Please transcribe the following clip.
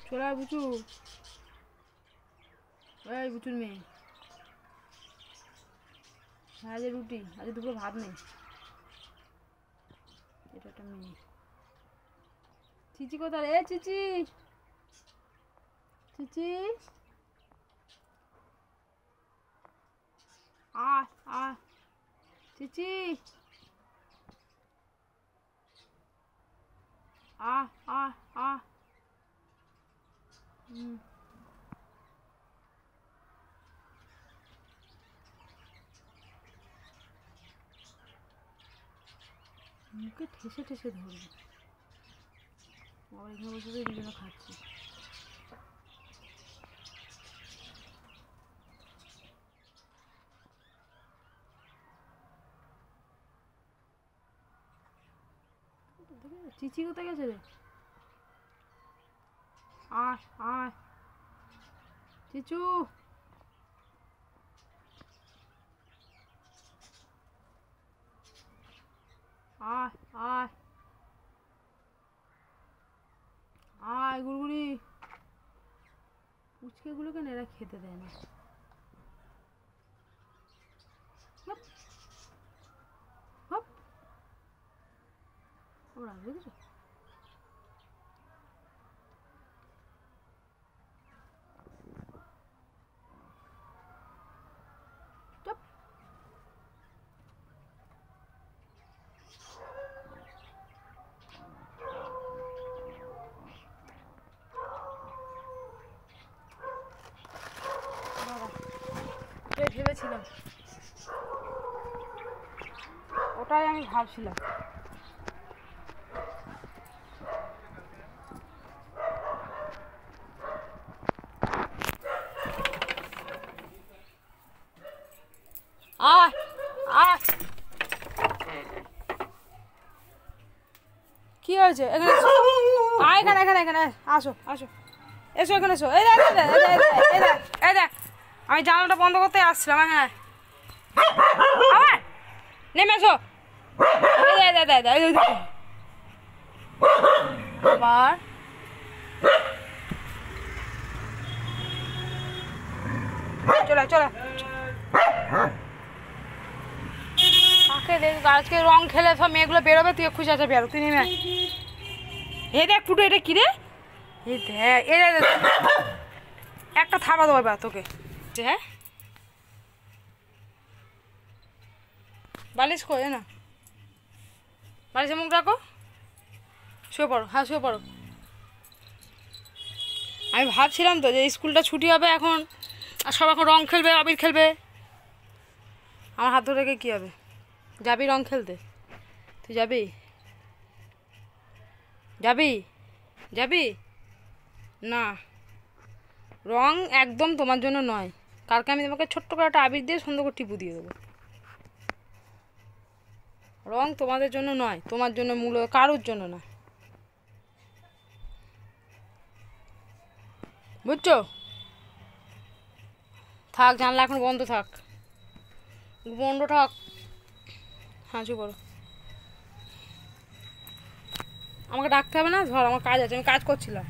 চলে আয় বুচু। এই বুচুর মেয়ে, হ্যাঁ যে রুটি, আজ দুপুরে ভাত নেই। এটা একটা মেয়ে। চিচি কোথায় রে? চিচি, চিচি আয় আয়, চিচি আয় আয় আয়। মুখে ঠেসে ঠেসে ধরবে। আবার এখানে বসে দুজনে খাচ্ছি। চিচি কোথায় গেছে রে? আয় আয় চিচু। আয় আয় আয় গুড়গুড়ি। পুচকেগুলো কেন এরা খেতে দেয় না? ওরা বুঝেছো? ভেবেছিলাম, ওটাই আমি ভাবছিলাম। আয় আয়, কি হয়েছে? এখানে আয়, এখানে এখানে এখানে আসো আসো, এসো এখানে এসো। এই দেখ এই দেখ এই দেখ, আমি জানালাটা বন্ধ করতে আসছিলাম। হ্যাঁ আবার নেমে এসো। আবার চলে চলে আজকে রং খেলে সব মেয়েগুলো বেরোবে, তুই খুশি আছে বেরো, তুই নেমে। এই দেখ ফুটো, এটা কি রে? এই দেখ একটা থাবা দেবো এবার তোকে। হ্যাঁ বালিশ কো না, বালিশে মুখ রাখো, শুয়ে পড়ো। হ্যাঁ শুয়ে পড়ো। আমি ভাবছিলাম তো যে স্কুলটা ছুটি হবে এখন, আর সব এখন রং খেলবে, আবির খেলবে। আমার হাত ধরে রেখে কী হবে? যাবি রং খেলতে? তুই যাবি? যাবি যাবি না, রং একদম তোমার জন্য নয়। কালকে আমি তোমাকে ছোট্ট করে একটা আবির দিয়ে সুন্দর করে টিপু দিয়ে দেবো। রং তোমাদের জন্য নয়, তোমার জন্য, মূল কারোর জন্য না, বুঝছো? থাক, জানলা এখন বন্ধ থাক, বন্ধ থাক। হ্যাঁ চুপ করো, আমাকে ডাকতে হবে না, ধর আমার কাজ আছে, আমি কাজ করছিলাম।